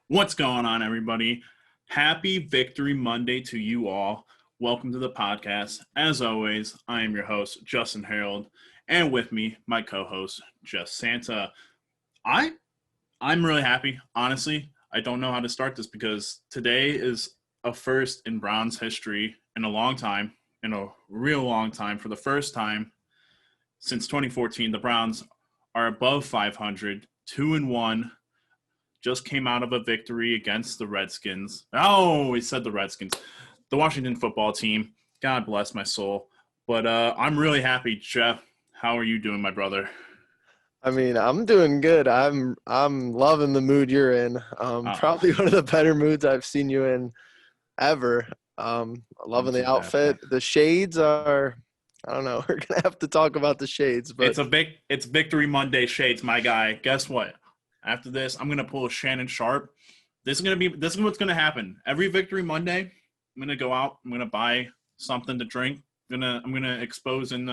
What's going on, everybody? Happy Victory Monday to you all. Welcome to the podcast. As always, I am your host, Justin Harold, and with me, my co-host, Jess Santa. I I'm really happy, honestly. I don't know how to start this because today is a first in Browns history in a long time, in a real long time. For the first time since 2014, the Browns are above 500, 2-1, just came out of a victory against the Redskins. Oh, we said the Redskins. The Washington football team. God bless my soul. But I'm really happy, Jeff. How are you doing, my brother? I'm doing good. I'm loving the mood you're in. Oh, Probably one of the better moods I've seen you in ever. I'm Loving the too happy. outfit. The shades are, I don't know. We're gonna have to talk about the shades, but It's Victory Monday shades, my guy. Guess what? After this, I'm gonna pull a Shannon Sharp. This is what's gonna happen. Every Victory Monday, I'm gonna go out. I'm gonna buy something to drink. I'm gonna expose and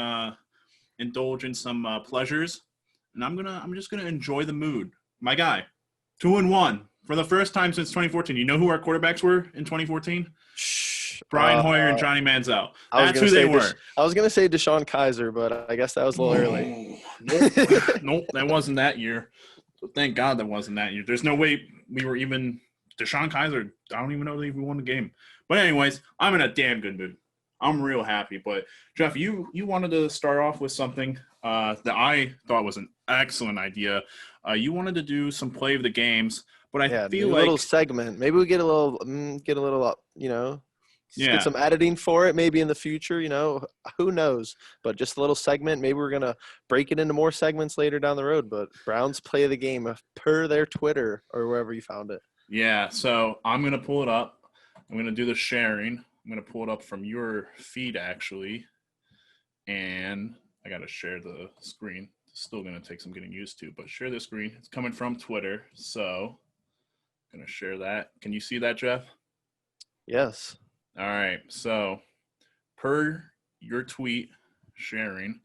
indulge in some pleasures, and I'm just gonna enjoy the mood. My guy, 2-1 for the first time since 2014. You know who our quarterbacks were in 2014? shh. Brian Hoyer and Johnny Manziel. I was That's gonna who they say were. I was gonna say Deshaun Kaiser, but I guess that was a little early. Oh, nope, nope, that wasn't that year. So thank God that wasn't that year. There's no way we were even Deshaun Kaiser. I don't even know that we won the game. But anyways, I'm in a damn good mood. I'm real happy. But Jeff, you wanted to start off with something that I thought was an excellent idea. You wanted to do some play of the games, but I Yeah, feel new little like segment. Maybe we get a little, get yeah, some editing for it. Maybe in the future, who knows? But just a little segment. Maybe we're gonna break it into more segments later down the road. But Browns play of the game per their Twitter or wherever you found it. yeah. So I'm gonna pull it up. I'm gonna do the sharing. I'm gonna pull it up from your feed actually, and I gotta share the screen. It's still gonna take some getting used to, but share the screen. It's coming from Twitter, so I'm gonna share that. Can you see that, Jeff? Yes. All right. So per your tweet sharing,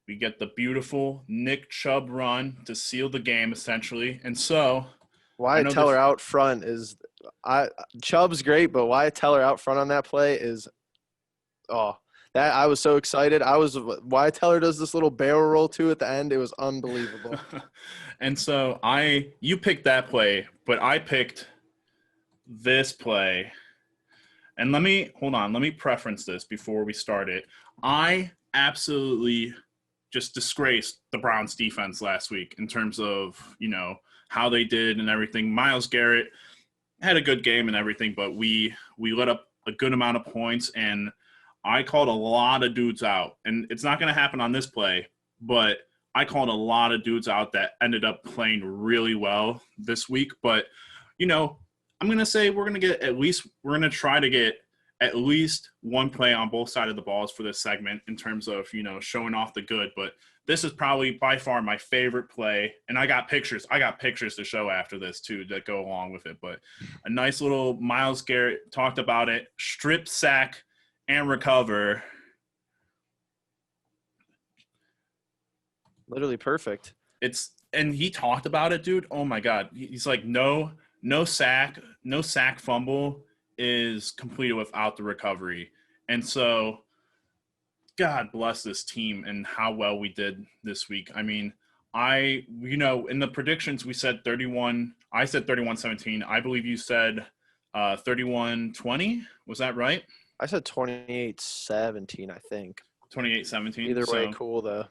we get the beautiful Nick Chubb run to seal the game essentially, and so I Wyatt know Teller this. out front is I Chubb's great, but Wyatt Teller out front on that play is oh that I was so excited. Wyatt Teller does this little barrel roll too at the end. It was unbelievable. And so you picked that play, but I picked this play. And let me preference this before we start it. I absolutely just disgraced the Browns defense last week in terms of, how they did and everything. Myles Garrett had a good game and everything, but we let up a good amount of points, and I called a lot of dudes out. And it's not going to happen on this play, but I called a lot of dudes out that ended up playing really well this week. But you know, I'm going to say we're going to try to get at least one play on both sides of the balls for this segment in terms of, showing off the good. But this is probably by far my favorite play. And I got pictures. I got pictures to show after this too that go along with it. But a nice little Myles Garrett talked about it, strip sack and recover. Literally perfect. And he talked about it, dude. Oh my God. He's like, no sack fumble is completed without the recovery. And so God bless this team and how well we did this week. I mean, in the predictions we said 31, I said 31-17. I believe you said 31-20. Was that right? I said 28-17, I think. 28-17. Either way, So cool though.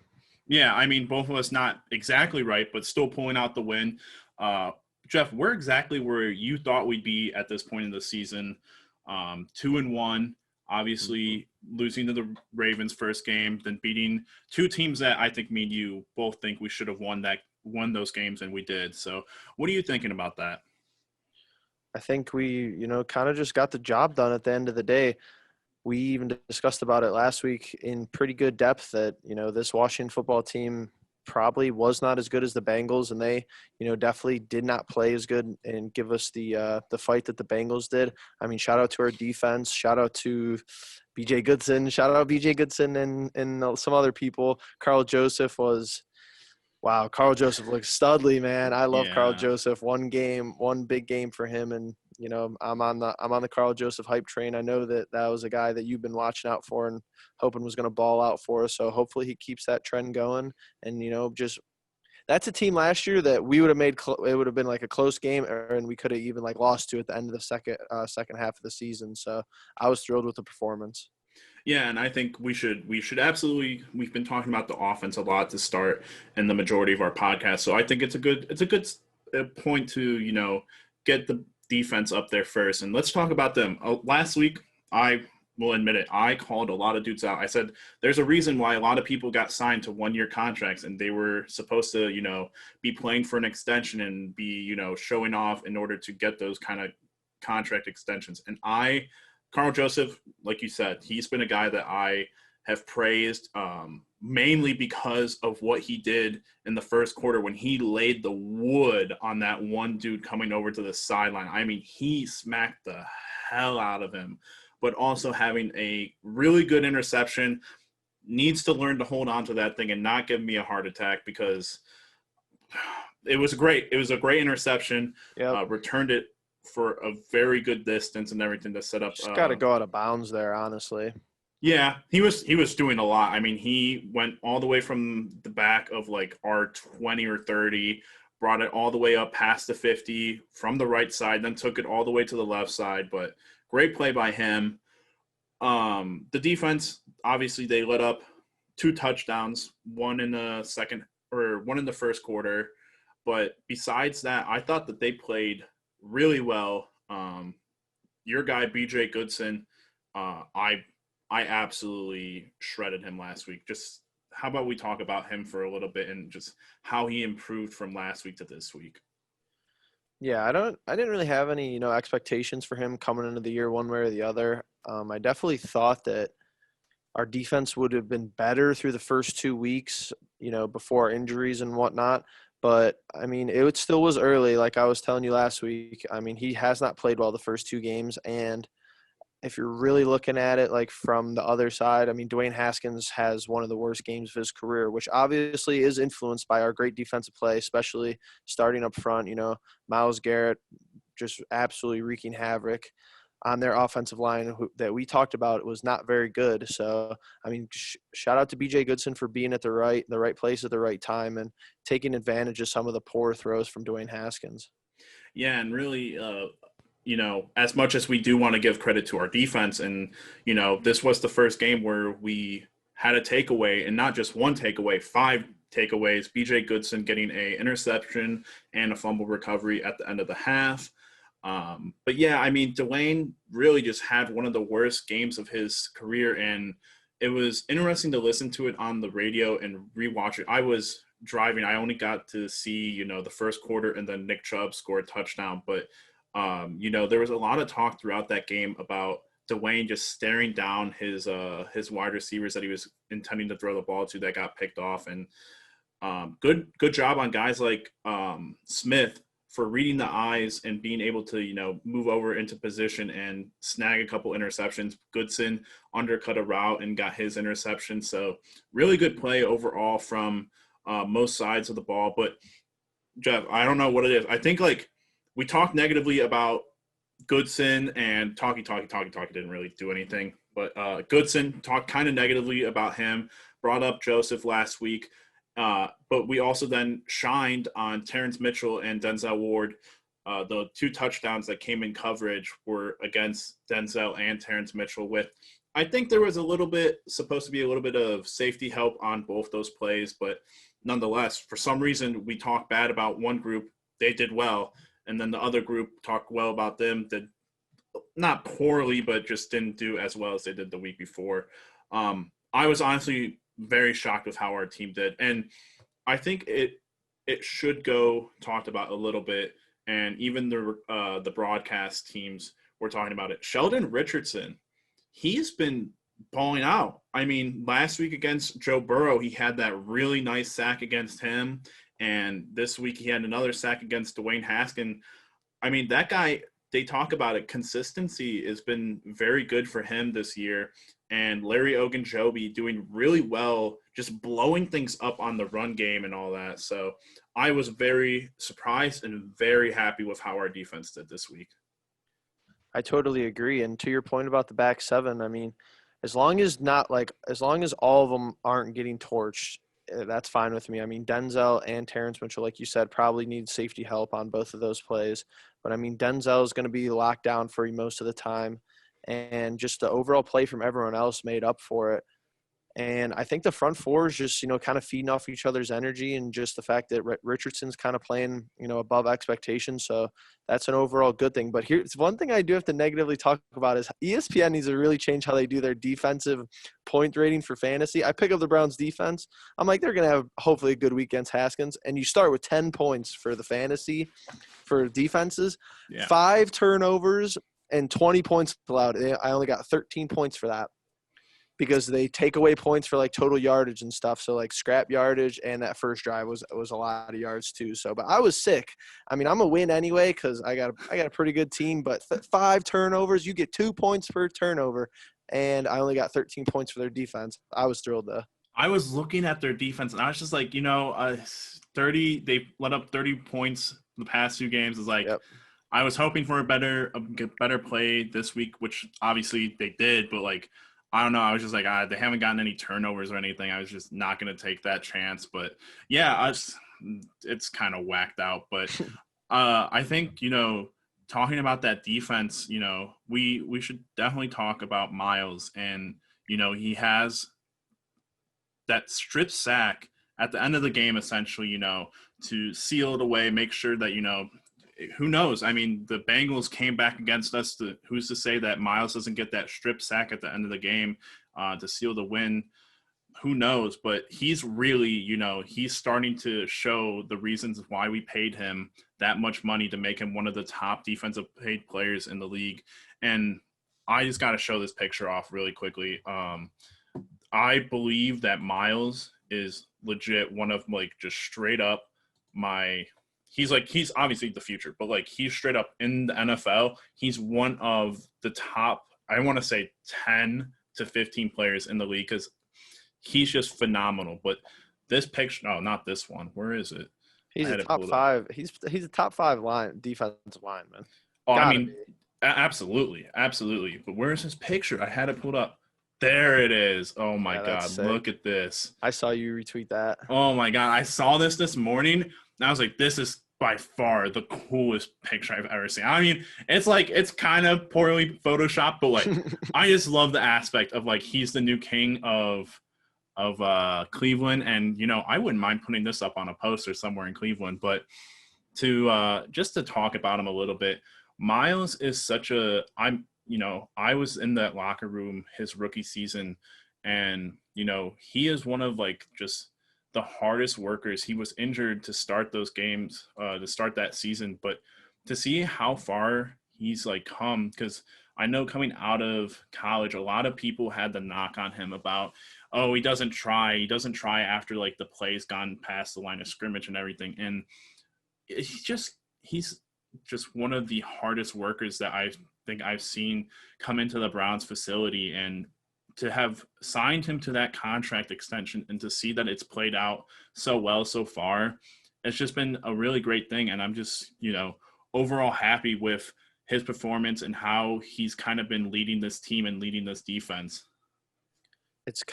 yeah, I mean, both of us not exactly right, but still pulling out the win. Uh, Jeff, we're exactly where you thought we'd be at this point in the season. 2-1, Mhm. obviously losing to the Ravens first game, then beating two teams that I think me and you both think we should have won those games, and we did. So, what are you thinking about that? I think we, kind of just got the job done at the end of the day. We even discussed about it last week in pretty good depth that, this Washington football team probably was not as good as the Bengals, and they, definitely did not play as good and give us the fight that the Bengals did. I mean, shout out to our defense, shout out to BJ Goodson, shout out BJ Goodson and some other people. Carl Joseph was Wow, Carl Joseph looks studly, man. I love Carl Yeah. Joseph. One big game for him, and I'm on the Carl Joseph hype train. I know that was a guy that you've been watching out for and hoping was going to ball out for us. So hopefully he keeps that trend going. And just that's a team last year that we would have made. It would have been like a close game, and we could have even like lost to at the end of the second half of the season. So I was thrilled with the performance. Yeah, and I think we should absolutely, we've been talking about the offense a lot to start in the majority of our podcast. So I think it's a good point to, get the defense up there first. And let's talk about them. Last week, I will admit it, I called a lot of dudes out. I said there's a reason why a lot of people got signed to 1-year contracts and they were supposed to, be playing for an extension and be, showing off in order to get those kind of contract extensions. And Carl Joseph, like you said, he's been a guy that I have praised mainly because of what he did in the first quarter when he laid the wood on that one dude coming over to the sideline. I mean, he smacked the hell out of him, but also having a really good interception. Needs to learn to hold on to that thing and not give me a heart attack because it was great. It was a great interception. Yep. Returned it for a very good distance and everything to set up. Just got to go out of bounds there, honestly. Yeah, he was doing a lot. I mean, he went all the way from the back of like our 20 or 30, brought it all the way up past the 50 from the right side, then took it all the way to the left side. But great play by him. The defense, obviously, they let up 2 touchdowns, one in the first quarter. But besides that, I thought that they played really well. Your guy, BJ Goodson, I absolutely shredded him last week. Just how about we talk about him for a little bit and just how he improved from last week to this week? Yeah, I didn't really have any, expectations for him coming into the year one way or the other. I definitely thought that our defense would have been better through the first 2 weeks, before injuries and whatnot. But I mean, still was early, like I was telling you last week. I mean, he has not played well the first 2 games, and if you're really looking at it like from the other side, I mean, Dwayne Haskins has one of the worst games of his career, which obviously is influenced by our great defensive play, especially starting up front. Myles Garrett just absolutely wreaking havoc on their offensive line that we talked about. It was not very good. So, I mean, shout out to BJ Goodson for being at the right place at the right time and taking advantage of some of the poor throws from Dwayne Haskins. Yeah, and really, as much as we do want to give credit to our defense, and, this was the first game where we had a takeaway, and not just one takeaway, 5 takeaways. BJ Goodson getting a interception and a fumble recovery at the end of the half. But yeah, I mean, Dwayne really just had one of the worst games of his career, and it was interesting to listen to it on the radio and rewatch it. I was driving. I only got to see, the first quarter and then Nick Chubb score a touchdown. But, there was a lot of talk throughout that game about Dwayne just staring down his wide receivers that he was intending to throw the ball to that got picked off. And good job on guys like Smith for reading the eyes and being able to, move over into position and snag a couple interceptions. Goodson undercut a route and got his interception. So really good play overall from most sides of the ball. But Jeff, I don't know what it is. I think like we talked negatively about Goodson, and Talkie didn't really do anything. But Goodson talked kind of negatively about him, brought up Joseph last week. But we also then shined on Terrence Mitchell and Denzel Ward. The 2 touchdowns that came in coverage were against Denzel and Terrence Mitchell with, I think there was supposed to be a little bit of safety help on both those plays, but nonetheless, for some reason, we talked bad about one group. They did well. And then the other group talked well about them, did not poorly, but just didn't do as well as they did the week before. I was honestly very shocked with how our team did. And I think it should go talked about a little bit. And even the broadcast teams were talking about it. Sheldon Richardson, he's been balling out. I mean, last week against Joe Burrow, he had that really nice sack against him. And this week he had another sack against Dwayne Haskins. I mean, that guy, they talk about it. Consistency has been very good for him this year. and Larry Ogunjobi doing really well, just blowing things up on the run game and all that. So I was very surprised and very happy with how our defense did this week. I totally agree. And to your point about the back seven, I mean, as long as all of them aren't getting torched, that's fine with me. I mean, Denzel and Terrence Mitchell, like you said, probably need safety help on both of those plays. But I mean, Denzel is going to be locked down for most of the time, and just the overall play from everyone else made up for it. And I think the front four is just, kind of feeding off each other's energy, and just the fact that Richardson's kind of playing, above expectations. So that's an overall good thing. But here's one thing I do have to negatively talk about is ESPN needs to really change how they do their defensive point rating for fantasy. I pick up the Browns defense. I'm like, they're going to have hopefully a good week against Haskins. And you start with 10 points for the fantasy for defenses, 5 turnovers and 20 points allowed. I only got 13 points for that, because they take away points for like total yardage and stuff. So like scrap yardage, and that first drive was a lot of yards too. So, but I was sick. I mean, I'm a win anyway because I got a pretty good team. But 5 turnovers, you get 2 points per turnover, and I only got 13 points for their defense. I was thrilled though. I was looking at their defense, and I was just like, 30. They let up 30 points the past 2 games. Is like, yep. I was hoping for a better play this week, which obviously they did, but like, I don't know. I was just like, they haven't gotten any turnovers or anything. I was just not going to take that chance. But, yeah, it's kind of whacked out. But I think, talking about that defense, we should definitely talk about Miles. And, he has that strip sack at the end of the game, essentially, to seal it away, make sure that, who knows? I mean, the Bengals came back against us. Who's to say that Miles doesn't get that strip sack at the end of the game to seal the win? Who knows? But he's really, he's starting to show the reasons why we paid him that much money to make him one of the top defensive paid players in the league. And I just got to show this picture off really quickly. I believe that Miles is legit one of just straight up he's obviously the future, but he's straight up in the NFL. He's one of the top, I want to say 10 to 15 players in the league, because he's just phenomenal. But this picture, no, not this one. Where is it? He's a top 5. He's a top 5 defensive lineman. Oh, I mean, absolutely. But where's his picture? I had it pulled up. There it is. Oh my God. Look at this. I saw you retweet that. Oh my God. I saw this morning, and I was like, this is by far the coolest picture I've ever seen. I mean, it's kind of poorly photoshopped, but I just love the aspect of he's the new king of Cleveland. And, I wouldn't mind putting this up on a poster somewhere in Cleveland, but just to talk about him a little bit, Miles is I was in that locker room his rookie season, and, he is one of just the hardest workers. He was injured to start those games, to start that season, but to see how far he's come, because I know coming out of college, a lot of people had the knock on him about, he doesn't try after the play's gone past the line of scrimmage and everything. And he's just one of the hardest workers that I think I've seen come into the Browns facility. And to have signed him to that contract extension and to see that it's played out so well so far, it's just been a really great thing. And I'm just, overall happy with his performance and how he's kind of been leading this team and leading this defense. It's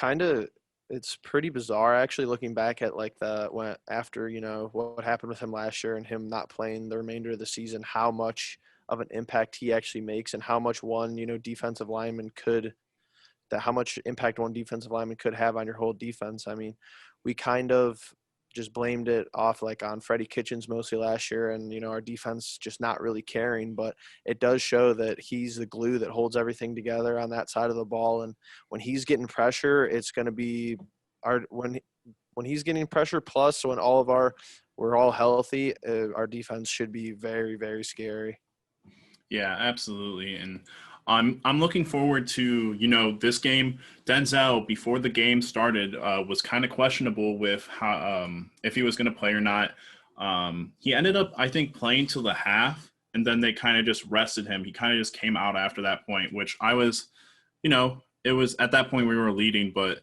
pretty bizarre actually, looking back at after, what happened with him last year and him not playing the remainder of the season, how much of an impact he actually makes, and how much how much impact one defensive lineman could have on your whole defense. I mean, we kind of just blamed it off on Freddie Kitchens mostly last year, and, our defense just not really caring, but it does show that he's the glue that holds everything together on that side of the ball. And when he's getting pressure, it's going to be when he's getting pressure, plus when we're all healthy, our defense should be very, very scary. Yeah, absolutely. And I'm looking forward to, this game. Denzel, before the game started, was kind of questionable with how if he was going to play or not. He ended up, I think, playing till the half, and then they kind of just rested him. He kind of just came out after that point, which I was, it was at that point we were leading, but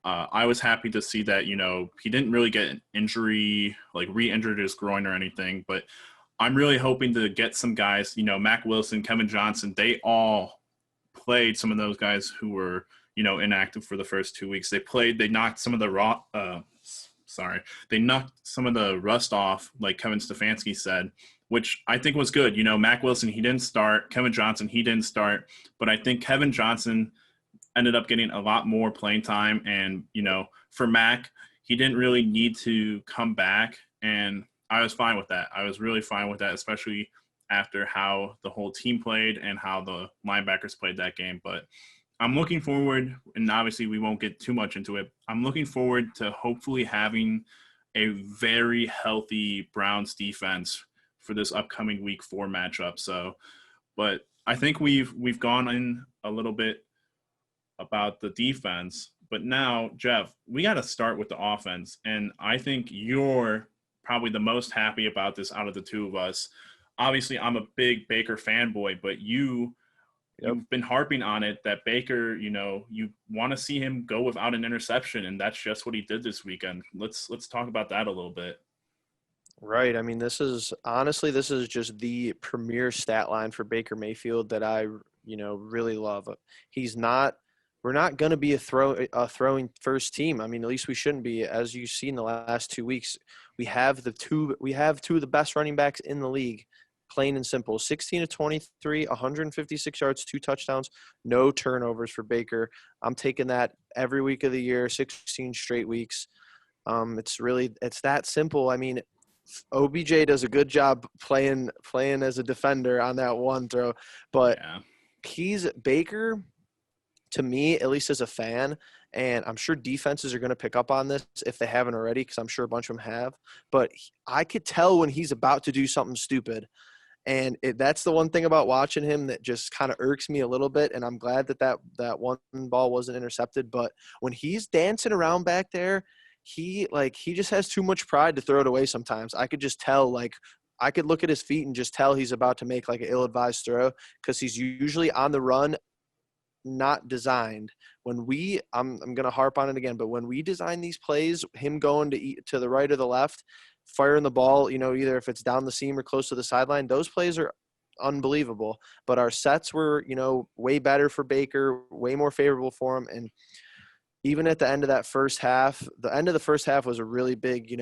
I was happy to see that, he didn't really get an injury, like re-injured his groin or anything. But I'm really hoping to get some guys, Mac Wilson, Kevin Johnson, they all played, some of those guys who were, inactive for the first 2 weeks. They knocked some of the they knocked some of the rust off, like Kevin Stefanski said, which I think was good. Mac Wilson, he didn't start. Kevin Johnson, he didn't start. But I think Kevin Johnson ended up getting a lot more playing time. And, for Mac, he didn't really need to come back. And I was fine with that. I was really fine with that, especially after how the whole team played and how the linebackers played that game. But I'm looking forward, and obviously we won't get too much into it. I'm looking forward to hopefully having a very healthy Browns defense for this upcoming Week 4 matchup. So, but I think we've gone in a little bit about the defense, but now, Jeff, we got to start with the offense. And I think you're probably the most happy about this out of the two of us. Obviously, I'm a big Baker fanboy, but you've been harping on it that Baker, you want to see him go without an interception, and that's just what he did this weekend. Let's talk about that a little bit. Right. I mean, this is just the premier stat line for Baker Mayfield that I, really love. We're not going to be a throwing first team. I mean, at least we shouldn't be. As you see in the last 2 weeks, we have two of the best running backs in the league. Plain and simple, 16 to 23, 156 yards, 2 touchdowns, no turnovers for Baker. I'm taking that every week of the year, 16 straight weeks. It's that simple. I mean, OBJ does a good job playing as a defender on that one throw, but Baker, to me, at least as a fan, and I'm sure defenses are going to pick up on this if they haven't already, because I'm sure a bunch of them have, but I could tell when he's about to do something stupid. And that's the one thing about watching him that just kind of irks me a little bit. And I'm glad that one ball wasn't intercepted. But when he's dancing around back there, he just has too much pride to throw it away sometimes. I could just tell, I could look at his feet and just tell he's about to make an ill-advised throw, because he's usually on the run, not designed. I'm going to harp on it again, but when we design these plays, him going to the right or the left, firing the ball, either if it's down the seam or close to the sideline, those plays are unbelievable. But our sets were, way better for Baker, way more favorable for him. And even at the end of that first half, the end of the first half was a really big,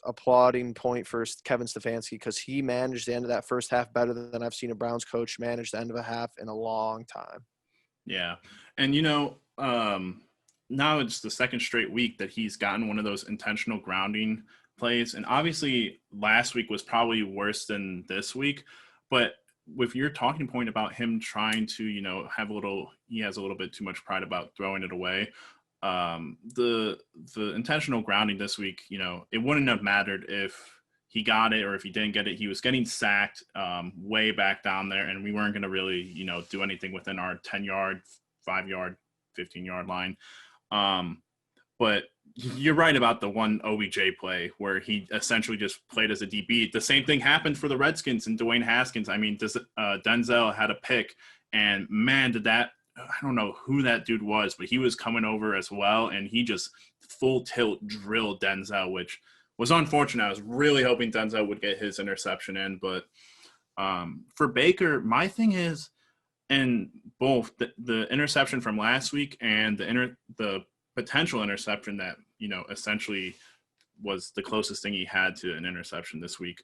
applauding point for Kevin Stefanski, because he managed the end of that first half better than I've seen a Browns coach manage the end of a half in a long time. Yeah. And, now it's the second straight week that he's gotten one of those intentional grounding plays. And obviously last week was probably worse than this week, but with your talking point about him trying to, he has a little bit too much pride about throwing it away. The intentional grounding this week, it wouldn't have mattered if he got it or if he didn't get it. He was getting sacked way back down there, and we weren't going to really, do anything within our 10-yard, 5-yard, 15-yard line. But you're right about the one OBJ play where he essentially just played as a DB. The same thing happened for the Redskins and Dwayne Haskins. I mean, Denzel had a pick, and man, I don't know who that dude was, but he was coming over as well, and he just full tilt drilled Denzel, which was unfortunate. I was really hoping Denzel would get his interception in, but for Baker, my thing is, and both the interception from last week and the potential interception that, essentially was the closest thing he had to an interception this week.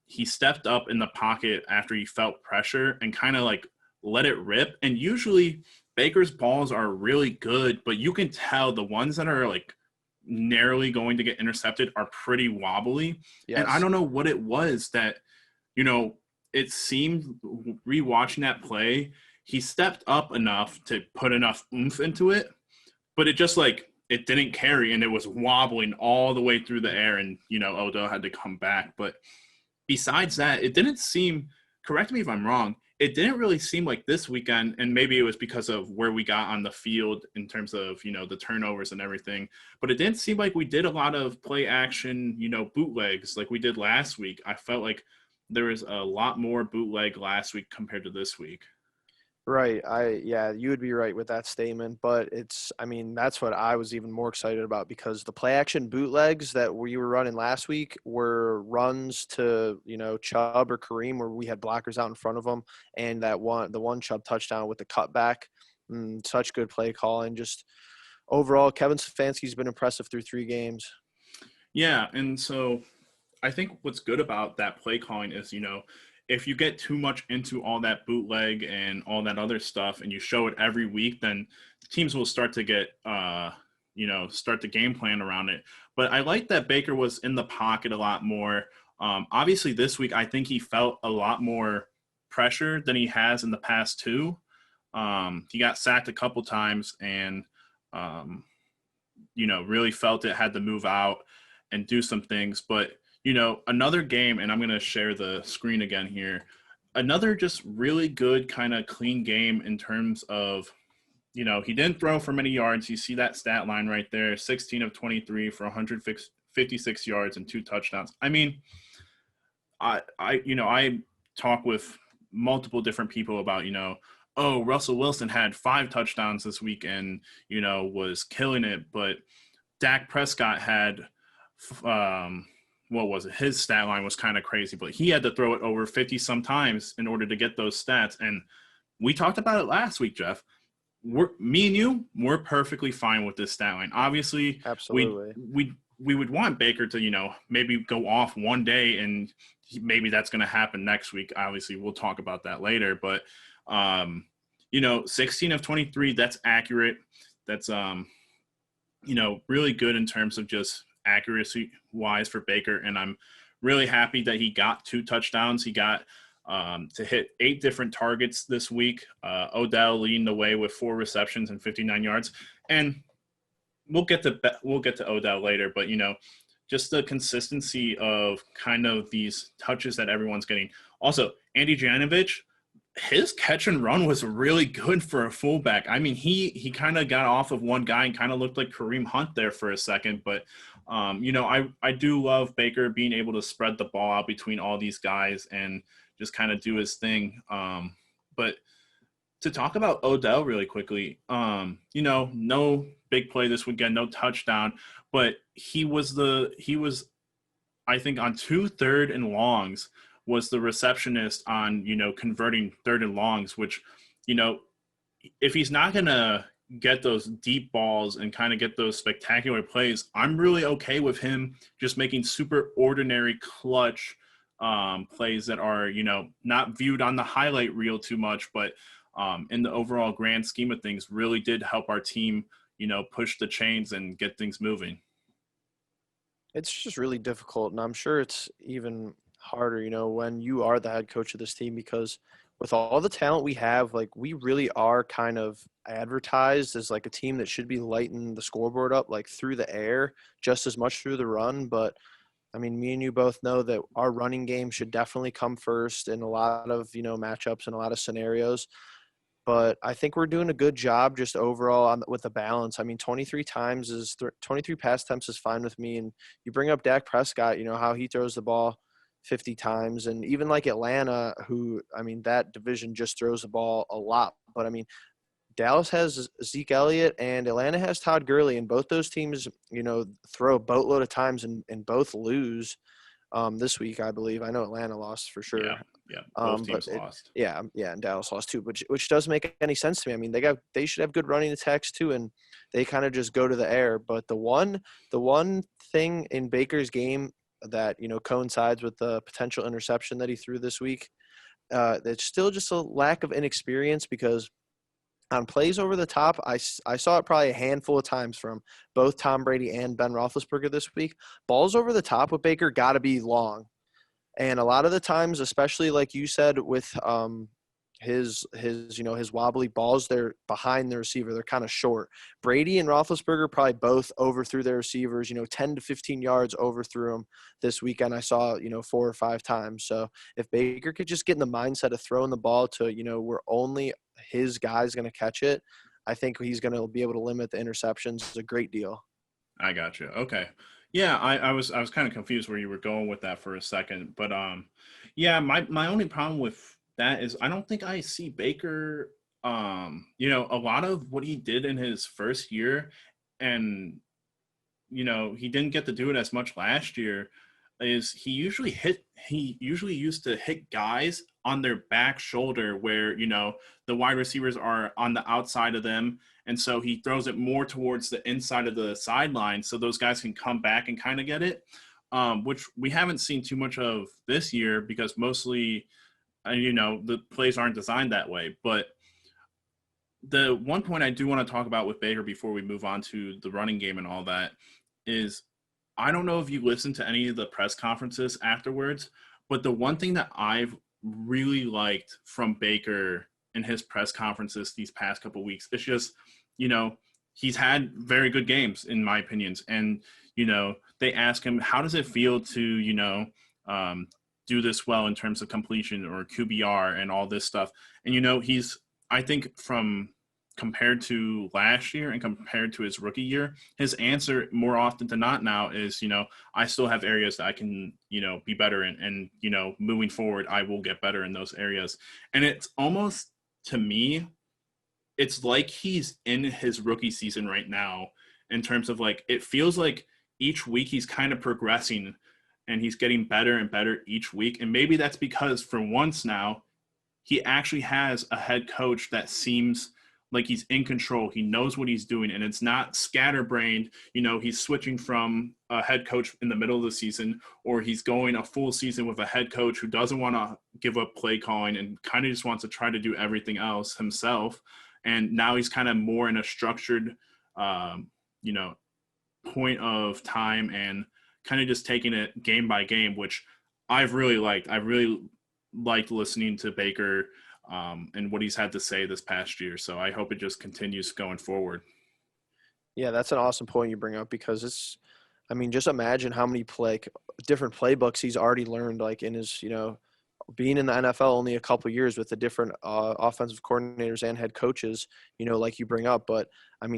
He stepped up in the pocket after he felt pressure and kind of let it rip. And usually Baker's balls are really good, but you can tell the ones that are narrowly going to get intercepted are pretty wobbly. Yes. And I don't know what it was that, it seemed rewatching that play, he stepped up enough to put enough oomph into it, but it just it didn't carry, and it was wobbling all the way through the air, and, Odell had to come back. But besides that, it didn't seem, correct me if I'm wrong, it didn't really seem like this weekend, and maybe it was because of where we got on the field in terms of, the turnovers and everything, but it didn't seem like we did a lot of play action, bootlegs like we did last week. I felt like there was a lot more bootleg last week compared to this week. Right. Yeah, you would be right with that statement, but I mean, that's what I was even more excited about because the play action bootlegs that we were running last week were runs to, Chubb or Kareem where we had blockers out in front of them, and the one Chubb touchdown with the cutback. Such good play calling. Just overall, Kevin Stefanski's been impressive through 3 games. Yeah, and so I think what's good about that play calling is, if you get too much into all that bootleg and all that other stuff and you show it every week, then teams will start to get, start the game plan around it. But I like that Baker was in the pocket a lot more. Obviously, this week, I think he felt a lot more pressure than he has in the past two. He got sacked a couple times and, really felt it, had to move out and do some things. But another game, and I'm going to share the screen again here. Another just really good kind of clean game in terms of, he didn't throw for many yards. You see that stat line right there, 16 of 23 for 156 yards and 2 touchdowns. I mean, I talk with multiple different people about, oh, Russell Wilson had 5 touchdowns this week and, was killing it. But Dak Prescott had what was it? His stat line was kind of crazy, but he had to throw it over 50 sometimes in order to get those stats. And we talked about it last week, Jeff. Me and you, we're perfectly fine with this stat line. Obviously, Absolutely. we would want Baker to, maybe go off one day and maybe that's going to happen next week. Obviously, we'll talk about that later, but 16 of 23, that's accurate. That's, really good in terms of just accuracy wise for Baker. And I'm really happy that he got 2 touchdowns. He got to hit 8 different targets this week. Odell leading the way with 4 receptions and 59 yards. And we'll get to Odell later, but just the consistency of kind of these touches that everyone's getting. Also, Andy Janovich, his catch and run was really good for a fullback. I mean, he kind of got off of one guy and kind of looked like Kareem Hunt there for a second. But, I do love Baker being able to spread the ball out between all these guys and just kind of do his thing. But to talk about Odell really quickly, no big play this weekend, no touchdown, but he was, I think, on 2 third and longs, was the receptionist on, converting 3rd and longs, which, if he's not going to get those deep balls and kind of get those spectacular plays, I'm really okay with him just making super ordinary clutch plays that are, not viewed on the highlight reel too much, but in the overall grand scheme of things really did help our team, push the chains and get things moving. It's just really difficult, and I'm sure it's even harder, when you are the head coach of this team because with all the talent we have, like we really are kind of advertised as like a team that should be lighting the scoreboard up like through the air just as much through the run. But I mean, me and you both know that our running game should definitely come first in a lot of, matchups and a lot of scenarios. But I think we're doing a good job just overall with the balance. I mean, 23 pass attempts is fine with me. And you bring up Dak Prescott, how he throws the ball 50 times. And even like Atlanta, who, I mean, that division just throws the ball a lot. But I mean, Dallas has Zeke Elliott and Atlanta has Todd Gurley. And both those teams, throw a boatload of times and both lose this week, I believe. I know Atlanta lost for sure. Yeah, both teams lost. Yeah, and Dallas lost too, which doesn't make any sense to me. I mean, they should have good running attacks too, and they kind of just go to the air. But the one thing in Baker's game that coincides with the potential interception that he threw this week, it's still just a lack of inexperience because on plays over the top, I saw it probably a handful of times from both Tom Brady and Ben Roethlisberger this week. Balls over the top with Baker got to be long. And a lot of the times, especially like you said with his wobbly balls, they're behind the receiver. They're kind of short. Brady and Roethlisberger probably both overthrew their receivers, 10 to 15 yards overthrew them this weekend. I saw, 4 or 5 times. So if Baker could just get in the mindset of throwing the ball to, where only his guy's going to catch it, I think he's going to be able to limit the interceptions. It's a great deal. I got you. Okay. Yeah, I was kind of confused where you were going with that for a second, but yeah, my only problem with that is I don't think I see Baker a lot of what he did in his first year, and he didn't get to do it as much last year, is he usually used to hit guys on their back shoulder where, the wide receivers are on the outside of them. And so he throws it more towards the inside of the sideline so those guys can come back and kind of get it, which we haven't seen too much of this year because mostly, the plays aren't designed that way. But the one point I do want to talk about with Baker before we move on to the running game and all that is I don't know if you listened to any of the press conferences afterwards, but the one thing that I've really liked from Baker in his press conferences these past couple of weeks, it's just, he's had very good games in my opinions. And, they ask him, how does it feel to, do this well in terms of completion or QBR and all this stuff. And, I think from compared to last year and compared to his rookie year, his answer more often than not now is, I still have areas that I can, be better in. And, moving forward, I will get better in those areas. And it's almost, to me, it's like he's in his rookie season right now in terms of it feels like each week he's kind of progressing and he's getting better and better each week. And maybe that's because for once now, he actually has a head coach that seems like he's in control. He knows what he's doing, and it's not scatterbrained. He's switching from a head coach in the middle of the season, or he's going a full season with a head coach who doesn't want to give up play calling and kind of just wants to try to do everything else himself. And now he's kind of more in a structured, point of time and kind of just taking it game by game, which I've really liked. I've really liked listening to Baker and what he's had to say this past year. So I hope it just continues going forward. Yeah, that's an awesome point you bring up because just imagine how many different playbooks he's already learned, in his, being in the NFL only a couple years with the different offensive coordinators and head coaches, like you bring up. But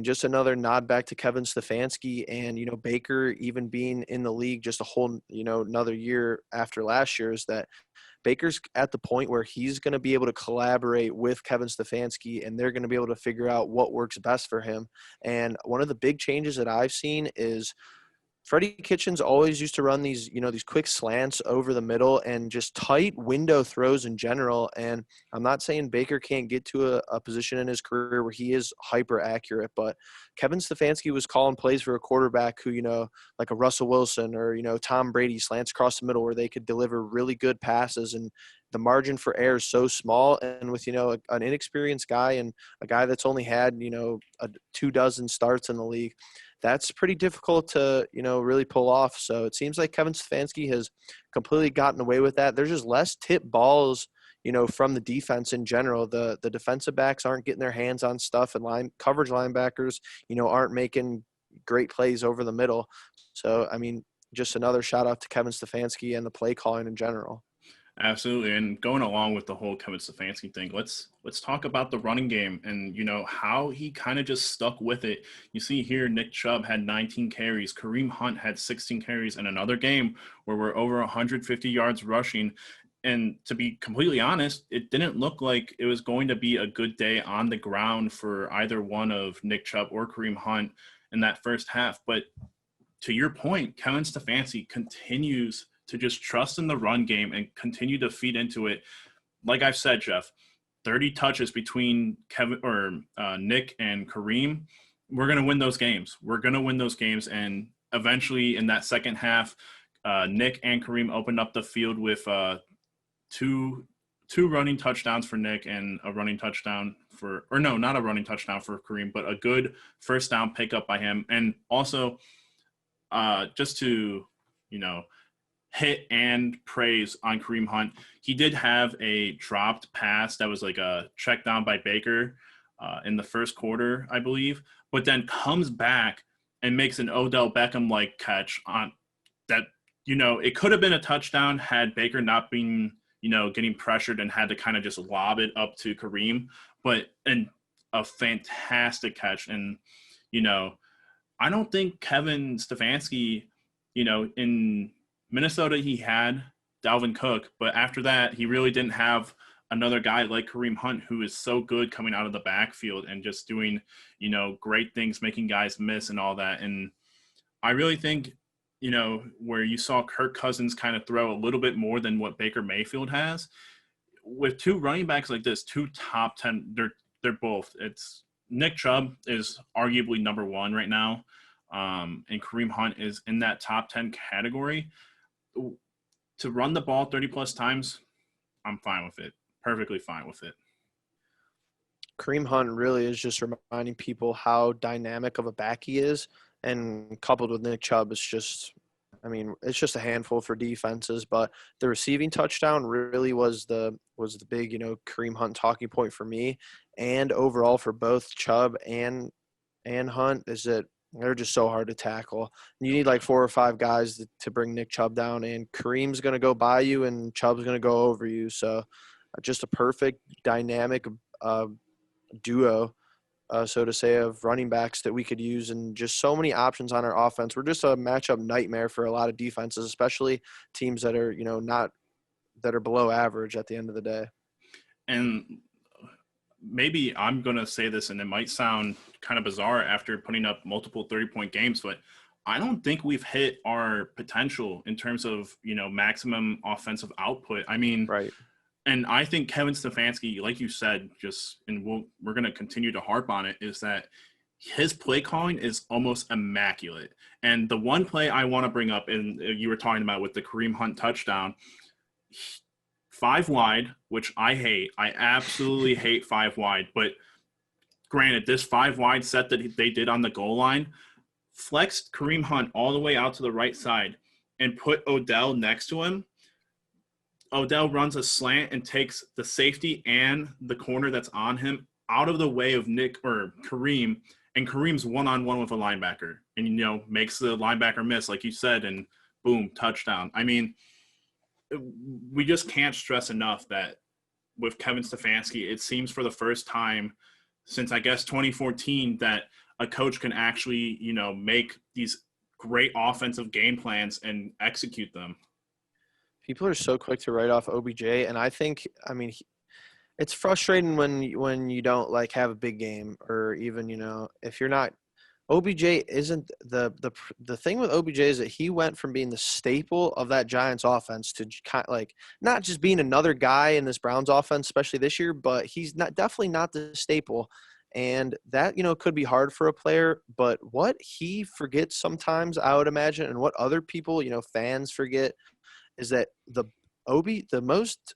just another nod back to Kevin Stefanski and, Baker even being in the league just a whole, another year after last year is that Baker's at the point where he's going to be able to collaborate with Kevin Stefanski and they're going to be able to figure out what works best for him. And one of the big changes that I've seen is Freddie Kitchens always used to run these, these quick slants over the middle and just tight window throws in general. And I'm not saying Baker can't get to a position in his career where he is hyper accurate, but Kevin Stefanski was calling plays for a quarterback who, like a Russell Wilson or, Tom Brady slants across the middle where they could deliver really good passes. And the margin for error is so small. And with, an inexperienced guy and a guy that's only had, 24 starts in the league, that's pretty difficult to, really pull off. So it seems like Kevin Stefanski has completely gotten away with that. There's just less tip balls, from the defense in general. The defensive backs aren't getting their hands on stuff, and coverage linebackers, aren't making great plays over the middle. So, just another shout out to Kevin Stefanski and the play calling in general. Absolutely. And going along with the whole Kevin Stefanski thing, let's talk about the running game and, how he kind of just stuck with it. You see here, Nick Chubb had 19 carries. Kareem Hunt had 16 carries in another game where we're over 150 yards rushing. And to be completely honest, it didn't look like it was going to be a good day on the ground for either one of Nick Chubb or Kareem Hunt in that first half. But to your point, Kevin Stefanski continues to just trust in the run game and continue to feed into it. Like I've said, Jeff, 30 touches between Nick and Kareem, we're going to win those games. We're going to win those games. And eventually in that second half, Nick and Kareem opened up the field with two running touchdowns for Nick and a running touchdown not a running touchdown for Kareem, but a good first down pickup by him. And also just to, hit and praise on Kareem Hunt. He did have a dropped pass that was like a check down by Baker in the first quarter, I believe, but then comes back and makes an Odell Beckham-like catch on that. It could have been a touchdown had Baker not been, getting pressured and had to kind of just lob it up to Kareem, but a fantastic catch. And, I don't think Kevin Stefanski, in Minnesota, he had Dalvin Cook, but after that, he really didn't have another guy like Kareem Hunt, who is so good coming out of the backfield and just doing, great things, making guys miss and all that. And I really think, where you saw Kirk Cousins kind of throw a little bit more than what Baker Mayfield has, with two running backs like this, two top 10, they're both. It's Nick Chubb is arguably number one right now, and Kareem Hunt is in that top 10 category. To run the ball 30 plus times, I'm fine with it. Perfectly fine with it. Kareem Hunt really is just reminding people how dynamic of a back he is, and coupled with Nick Chubb, it's just a handful for defenses. But the receiving touchdown really was the big, Kareem Hunt talking point for me, and overall for both Chubb and Hunt, is that they're just so hard to tackle. You need like 4 or 5 guys to bring Nick Chubb down, and Kareem's going to go by you and Chubb's going to go over you. So just a perfect dynamic duo, so to say, of running backs that we could use, and just so many options on our offense. We're just a matchup nightmare for a lot of defenses, especially teams that are, that are below average at the end of the day. And maybe I'm going to say this, and it might sound kind of bizarre after putting up multiple 30-point games, but I don't think we've hit our potential in terms of, maximum offensive output. I mean, right. And I think Kevin Stefanski, like you said, we're going to continue to harp on it, is that his play calling is almost immaculate. And the one play I want to bring up, and you were talking about with the Kareem Hunt touchdown, 5 wide, which I hate. I absolutely hate 5 wide. But granted, this 5 wide set that they did on the goal line flexed Kareem Hunt all the way out to the right side and put Odell next to him. Odell runs a slant and takes the safety and the corner that's on him out of the way of Nick or Kareem, and Kareem's one-on-one with a linebacker and, makes the linebacker miss, like you said, and boom, touchdown. I mean, we just can't stress enough that with Kevin Stefanski, it seems for the first time since, I guess, 2014 that a coach can actually, make these great offensive game plans and execute them. People are so quick to write off OBJ, and I think, it's frustrating when you don't like have a big game, or even, if you're not. OBJ isn't the thing with OBJ is that he went from being the staple of that Giants offense to kind of like not just being another guy in this Browns offense, especially this year, but he's definitely not the staple. And that, could be hard for a player, but what he forgets sometimes, I would imagine, and what other people, fans forget, is that the most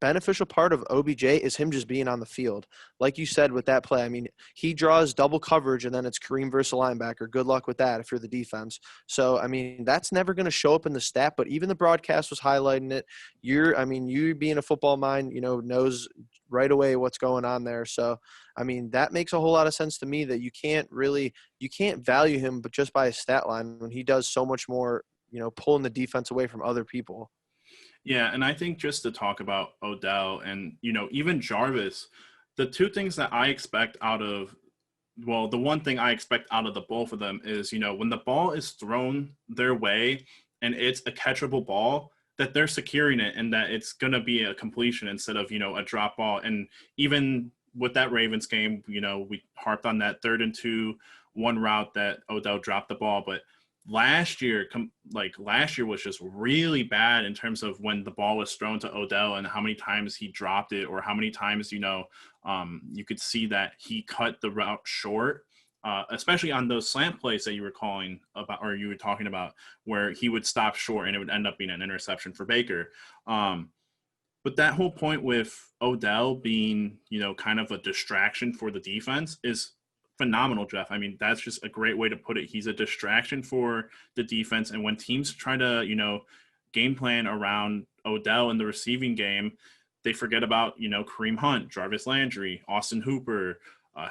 beneficial part of OBJ is him just being on the field. Like you said with that play, he draws double coverage and then it's Kareem versus a linebacker. Good luck with that if you're the defense. So, that's never going to show up in the stat, but even the broadcast was highlighting it. You being a football mind, knows right away what's going on there. So, that makes a whole lot of sense to me, that you can't value him but just by his stat line when he does so much more, pulling the defense away from other people. Yeah, and I think just to talk about Odell and, even Jarvis, the two things that I expect the one thing I expect out of the both of them is, when the ball is thrown their way and it's a catchable ball, that they're securing it and that it's going to be a completion instead of, a drop ball. And even with that Ravens game, we harped on that 3rd and 2, 1 route that Odell dropped the ball, but last year was just really bad in terms of when the ball was thrown to Odell and how many times he dropped it, or how many times, you could see that he cut the route short, especially on those slant plays that you were calling about, or you were talking about, where he would stop short and it would end up being an interception for Baker. But that whole point with Odell being, kind of a distraction for the defense is phenomenal, Jeff. That's just a great way to put it. He's a distraction for the defense. And when teams try to, game plan around Odell in the receiving game, they forget about, Kareem Hunt, Jarvis Landry, Austin Hooper,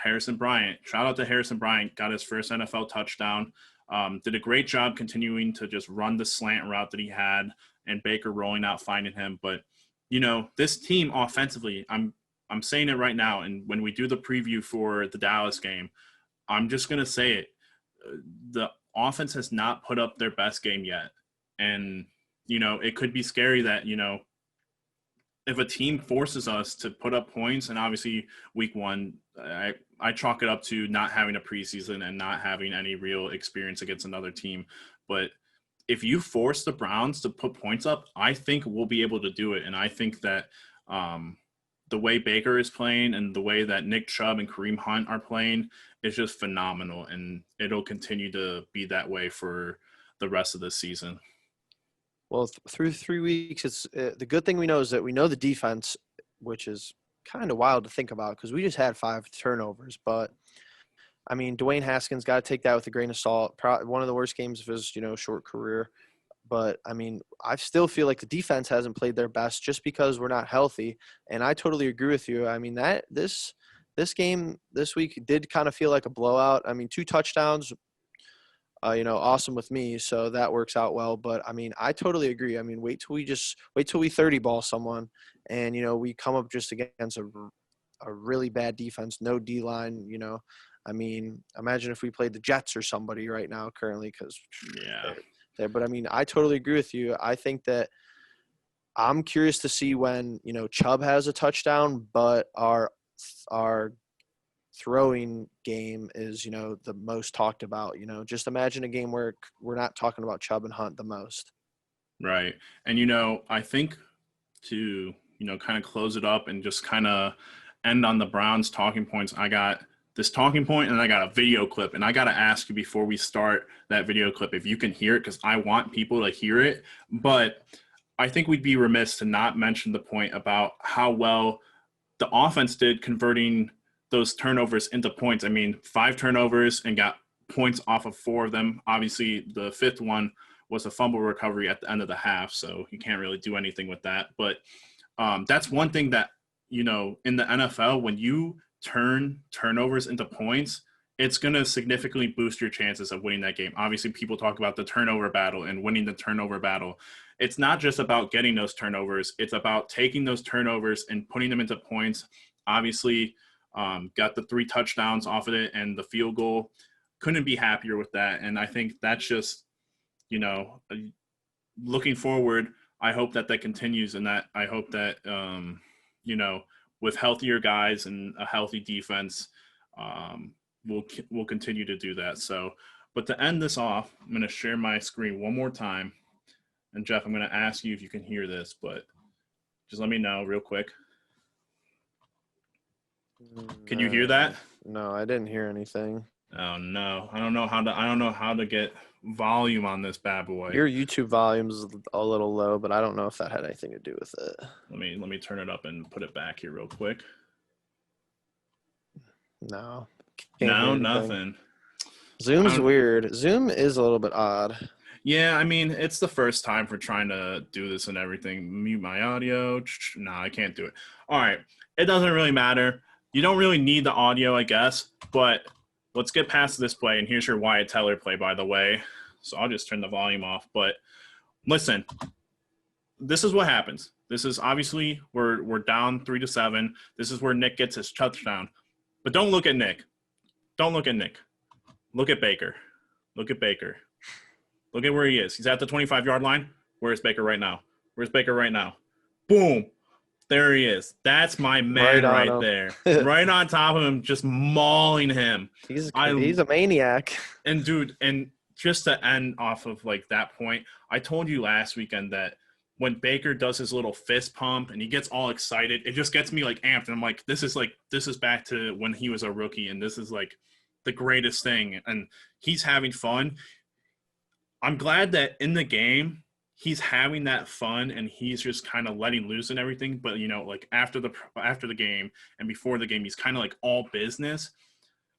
Harrison Bryant. Shout out to Harrison Bryant, got his first NFL touchdown. Did a great job continuing to just run the slant route that he had, and Baker rolling out, finding him. But, this team offensively, I'm saying it right now, and when we do the preview for the Dallas game, I'm just going to say it. The offense has not put up their best game yet. And, it could be scary that, if a team forces us to put up points, and obviously week one, I chalk it up to not having a preseason and not having any real experience against another team. But if you force the Browns to put points up, I think we'll be able to do it. And I think that the way Baker is playing and the way that Nick Chubb and Kareem Hunt are playing is just phenomenal. And it'll continue to be that way for the rest of the season. Well, through 3 weeks, it's the good thing we know is that we know the defense, which is kind of wild to think about because we just had 5 turnovers. But I mean, Dwayne Haskins got to take that with a grain of salt. Probably one of the worst games of his, short career. But I mean, I still feel like the defense hasn't played their best just because we're not healthy. And I totally agree with you. I mean, that this game this week did kind of feel like a blowout. I mean, 2 touchdowns. Awesome with me, so that works out well. But I mean, I totally agree. I mean, wait till we 30 ball someone, and we come up just against a really bad defense, no D line. I mean, imagine if we played the Jets or somebody right now currently, because yeah. But I mean, I totally agree with you. I think that I'm curious to see when Chubb has a touchdown, but our throwing game is the most talked about. Just imagine a game where we're not talking about Chubb and Hunt the most. Right. And I think to kind of close it up and just kind of end on the Browns talking points, I got this talking point and I got a video clip, and I got to ask you before we start that video clip if you can hear it, because I want people to hear it. But I think we'd be remiss to not mention the point about how well the offense did converting those turnovers into points. I mean, 5 turnovers and got points off of 4 of them. Obviously, the 5th one was a fumble recovery at the end of the half, so you can't really do anything with that. But that's one thing that, in the NFL, when you turn turnovers into points, it's going to significantly boost your chances of winning that game. Obviously, people talk about the turnover battle and winning the turnover battle. It's not just about getting those turnovers. It's about taking those turnovers and putting them into points. Obviously, got the 3 touchdowns off of it and the field goal. Couldn't be happier with that. And I think that's just, looking forward, I hope that continues, and that I hope that, with healthier guys and a healthy defense, we'll continue to do that. So, but to end this off, I'm going to share my screen one more time. And Jeff, I'm going to ask you if you can hear this, but just let me know real quick. Can you hear that? No, I didn't hear anything. Oh no, I don't know how to get volume on this bad boy. Your YouTube volume's a little low, but I don't know if that had anything to do with it. Let me turn it up and put it back here real quick. No. No, nothing. Zoom's weird. Zoom is a little bit odd. Yeah, I mean, it's the first time for trying to do this and everything. Mute my audio. No, I can't do it. All right. It doesn't really matter. You don't really need the audio, I guess, but let's get past this play. And here's your Wyatt Teller play, by the way. So I'll just turn the volume off. But listen, this is what happens. This is obviously we're down 3-7. This is where Nick gets his touchdown. But don't look at Nick. Don't look at Nick. Look at Baker. Look at Baker. Look at where he is. He's at the 25-yard line. Where's Baker right now? Where's Baker right now? Boom. There he is. That's my man right there. Right on top of him, just mauling him. He's a maniac. And, dude, and just to end off of, like, that point, I told you last weekend that when Baker does his little fist pump and he gets all excited, it just gets me, like, amped. And I'm like, this is back to when he was a rookie, and this is, like, the greatest thing. And he's having fun. I'm glad that in the game he's having that fun and he's just kind of letting loose and everything. But, like after the game and before the game, he's kind of like all business.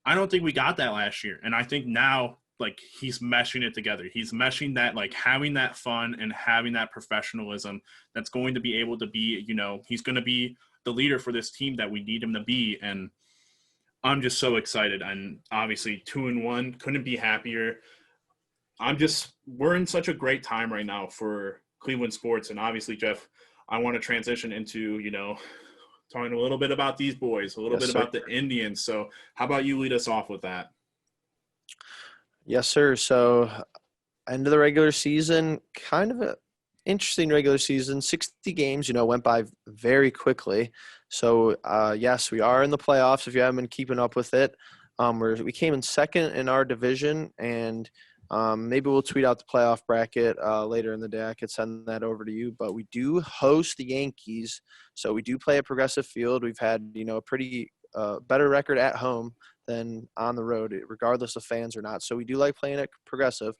I don't think we got that last year. And I think now, like, he's meshing it together. He's meshing that, like, having that fun and having that professionalism that's going to be able to be, he's going to be the leader for this team that we need him to be. And I'm just so excited. And obviously 2-1, couldn't be happier. We're in such a great time right now for Cleveland sports. And obviously, Jeff, I want to transition into, talking a little bit about these boys, a little bit about the Indians. So how about you lead us off with that? Yes, sir. So end of the regular season, kind of interesting regular season. 60 games, went by very quickly. So, yes, we are in the playoffs if you haven't been keeping up with it. We came in second in our division, and maybe we'll tweet out the playoff bracket later in the day. I could send that over to you. But we do host the Yankees, so we do play at Progressive Field. We've had, a pretty better record at home than on the road, regardless of fans or not. So we do like playing at Progressive.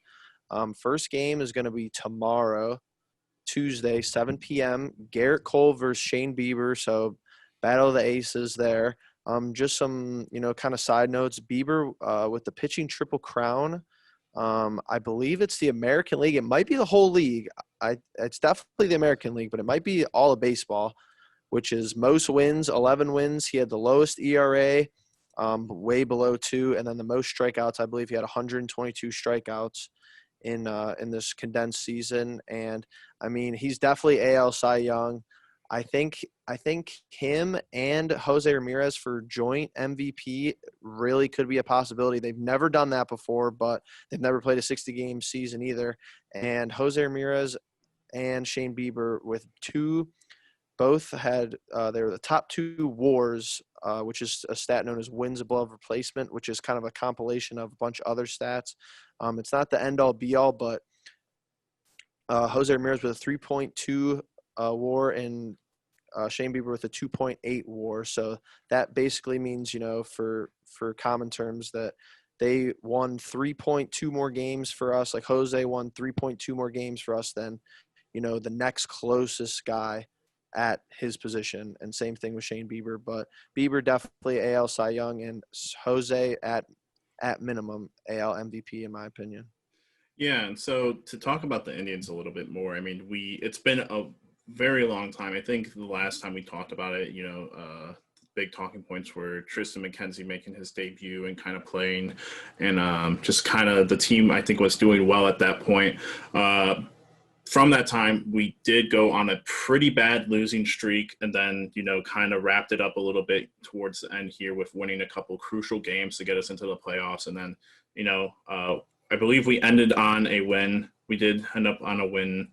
First game is going to be tomorrow, Tuesday, 7 p.m. Garrett Cole versus Shane Bieber. So battle of the aces there. Just some, kind of side notes. Bieber with the pitching triple crown. I believe it's the American League. It might be the whole league. It's definitely the American League, but it might be all of baseball, which is most wins, 11 wins. He had the lowest ERA, way below 2, and then the most strikeouts. I believe he had 122 strikeouts in this condensed season. And I mean, he's definitely AL Cy Young. I think him and Jose Ramirez for joint MVP really could be a possibility. They've never done that before, but they've never played a 60-game season either. And Jose Ramirez and Shane Bieber with both had they were the top 2 WARs, which is a stat known as wins above replacement, which is kind of a compilation of a bunch of other stats. It's not the end-all be-all, but Jose Ramirez with a 3.2 WAR and Shane Bieber with a 2.8 WAR. So that basically means, for common terms, that they won 3.2 more games for us. Like Jose won 3.2 more games for us than, the next closest guy at his position. And same thing with Shane Bieber. But Bieber definitely AL Cy Young, and Jose at minimum AL MVP in my opinion. Yeah, and so to talk about the Indians a little bit more, I mean, it's been a very long time. I think the last time we talked about it, big talking points were Tristan McKenzie making his debut and kind of playing, and just kind of the team I think was doing well at that point. From that time, we did go on a pretty bad losing streak, and then, kind of wrapped it up a little bit towards the end here with winning a couple crucial games to get us into the playoffs. And then, I believe we ended on a win. We did end up on a win,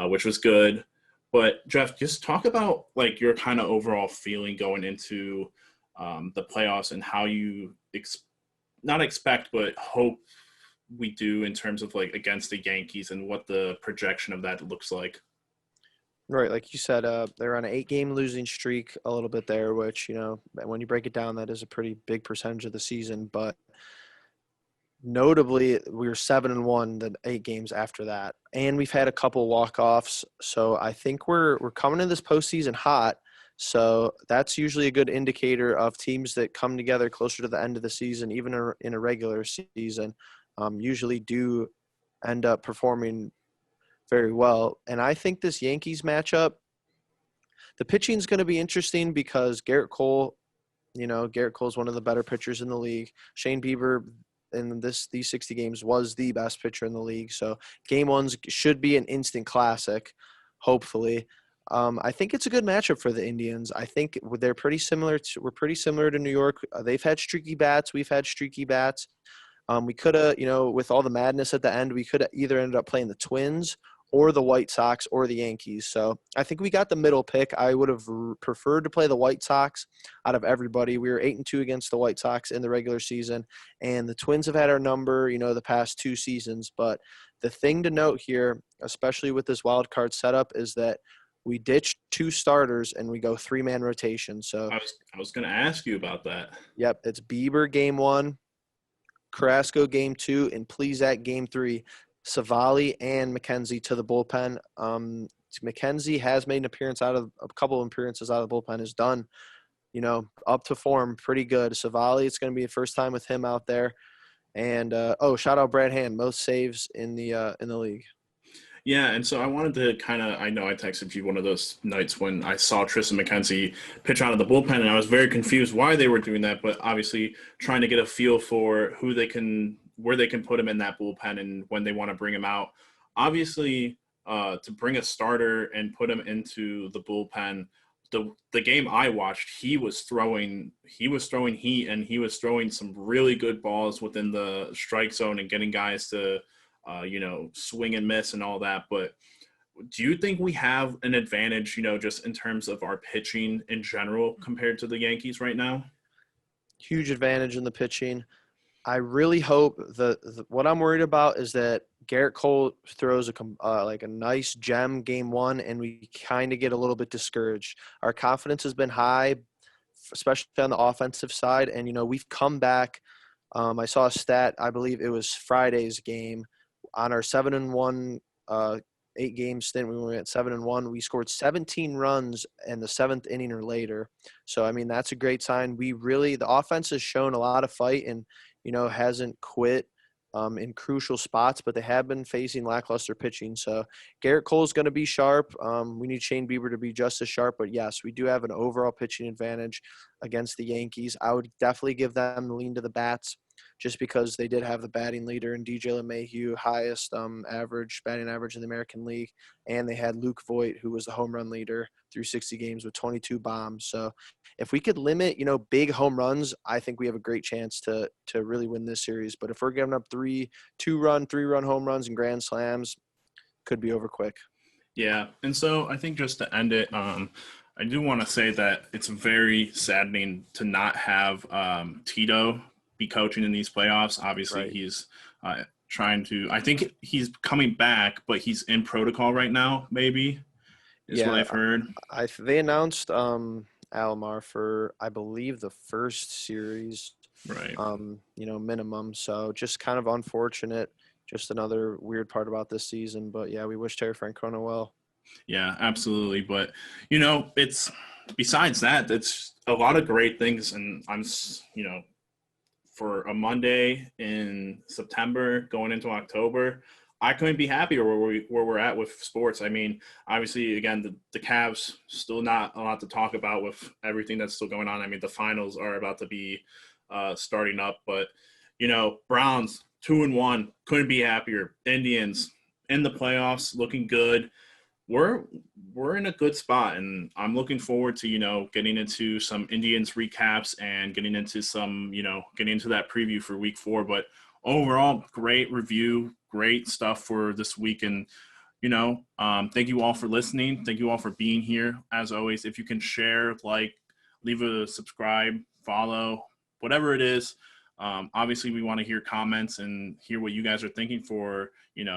which was good. But Jeff, just talk about like your kind of overall feeling going into the playoffs and how you not expect, but hope we do in terms of like against the Yankees and what the projection of that looks like. Right, like you said, they're on an 8-game losing streak a little bit there, which, when you break it down, that is a pretty big percentage of the season. But notably, we were 7-1 the 8 games after that, and we've had a couple walk-offs. So I think we're coming in this postseason hot. So that's usually a good indicator of teams that come together closer to the end of the season, even in a regular season, usually do end up performing very well. And I think this Yankees matchup, the pitching is going to be interesting because Garrett Cole is one of the better pitchers in the league. Shane Bieber in these 60 games was the best pitcher in the league. So game 1 should be an instant classic, hopefully. I think it's a good matchup for the Indians. I think we're pretty similar to New York. They've had streaky bats. We've had streaky bats. We could have, with all the madness at the end, we could have either ended up playing the Twins or the White Sox or the Yankees. So I think we got the middle pick. I would have preferred to play the White Sox out of everybody. We were 8-2 against the White Sox in the regular season, and the Twins have had our number, the past 2 seasons. But the thing to note here, especially with this wild card setup, is that we ditched 2 starters and we go 3-man rotation. So I was going to ask you about that. Yep, it's Bieber game 1, Carrasco game 2, and Plesac game 3. Savali and McKenzie to the bullpen. McKenzie has made a couple of appearances out of the bullpen, has done, up to form pretty good. Savali, it's going to be the first time with him out there. And shout out Brad Hand, most saves in the league. Yeah, and so I wanted to I know I texted you one of those nights when I saw Tristan McKenzie pitch out of the bullpen, and I was very confused why they were doing that, but obviously trying to get a feel for where they can put him in that bullpen and when they want to bring him out. Obviously, to bring a starter and put him into the bullpen, the game I watched, he was throwing heat, and he was throwing some really good balls within the strike zone and getting guys to swing and miss and all that. But do you think we have an advantage, just in terms of our pitching in general compared to the Yankees right now? Huge advantage in the pitching. I really hope what I'm worried about is that Garrett Cole throws like a nice gem game one, and we kind of get a little bit discouraged. Our confidence has been high, especially on the offensive side, and we've come back. I saw a stat. I believe it was Friday's game on our 7-1 8-game stint. We went 7-1. We scored 17 runs in the 7th inning or later. So I mean that's a great sign. The offense has shown a lot of fight and hasn't quit in crucial spots, but they have been facing lackluster pitching. So Garrett Cole is going to be sharp. We need Shane Bieber to be just as sharp, but yes, we do have an overall pitching advantage against the Yankees. I would definitely give them the lean to the bats just because they did have the batting leader in DJ LeMahieu, highest batting average in the American League, and they had Luke Voigt, who was the home run leader through 60 games with 22 bombs. So if we could limit, big home runs, I think we have a great chance to really win this series. But if we're giving up 3-run home runs and grand slams, could be over quick. Yeah, and so I think just to end it, I do want to say that it's very saddening to not have Tito be coaching in these playoffs. Obviously, Right. He's trying to – I think he's coming back, but he's in protocol right now, maybe, is what I've heard. They announced Alomar for, I believe, the first series, Right. minimum. So just kind of unfortunate. Just another weird part about this season. But, yeah, we wish Terry Francona well. Yeah, absolutely. But, it's – besides that, it's a lot of great things. And I'm, for a Monday in September going into October, I couldn't be happier where we're at with sports. I mean, obviously, again, the Cavs still not a lot to talk about with everything that's still going on. I mean, the finals are about to be starting up, but Browns 2-1, couldn't be happier. Indians in the playoffs, looking good. We're in a good spot, and I'm looking forward to getting into some Indians recaps and getting into getting into that preview for Week 4. But overall, great review, great stuff for this week, and thank you all for listening. Thank you all for being here. As always, if you can share, leave a subscribe, follow, whatever it is. Obviously, we want to hear comments and hear what you guys are thinking for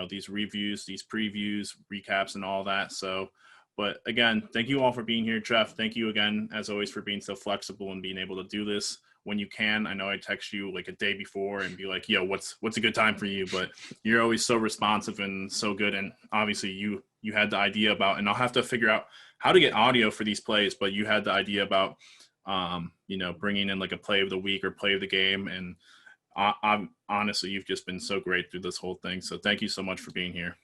these reviews, these previews, recaps, and all that. So, but again, thank you all for being here. Jeff, thank you again, as always, for being so flexible and being able to do this when you can. I know I text you like a day before and be like, yo, what's a good time for you? But you're always so responsive and so good. And obviously you had the idea about, and I'll have to figure out how to get audio for these plays, but you had the idea about, bringing in like a play of the week or play of the game. And I'm honestly, you've just been so great through this whole thing. So thank you so much for being here.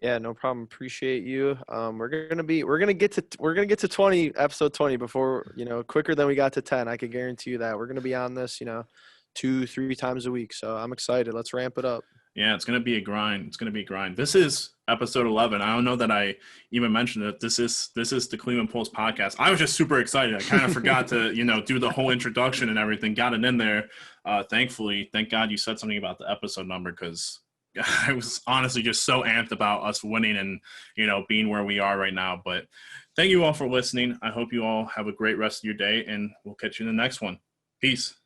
Yeah, no problem. Appreciate you. We're gonna get to 20, episode 20 before, quicker than we got to 10. I can guarantee you that. We're gonna be on this, 2-3 times a week. So I'm excited. Let's ramp it up. Yeah, it's gonna be a grind. This is episode 11. I don't know that I even mentioned it. This is the Cleveland Pulse podcast. I was just super excited. I kind of forgot to, do the whole introduction and everything. Got it in there. Thankfully, thank God you said something about the episode number, because I was honestly just so amped about us winning and, being where we are right now. But thank you all for listening. I hope you all have a great rest of your day, and we'll catch you in the next one. Peace.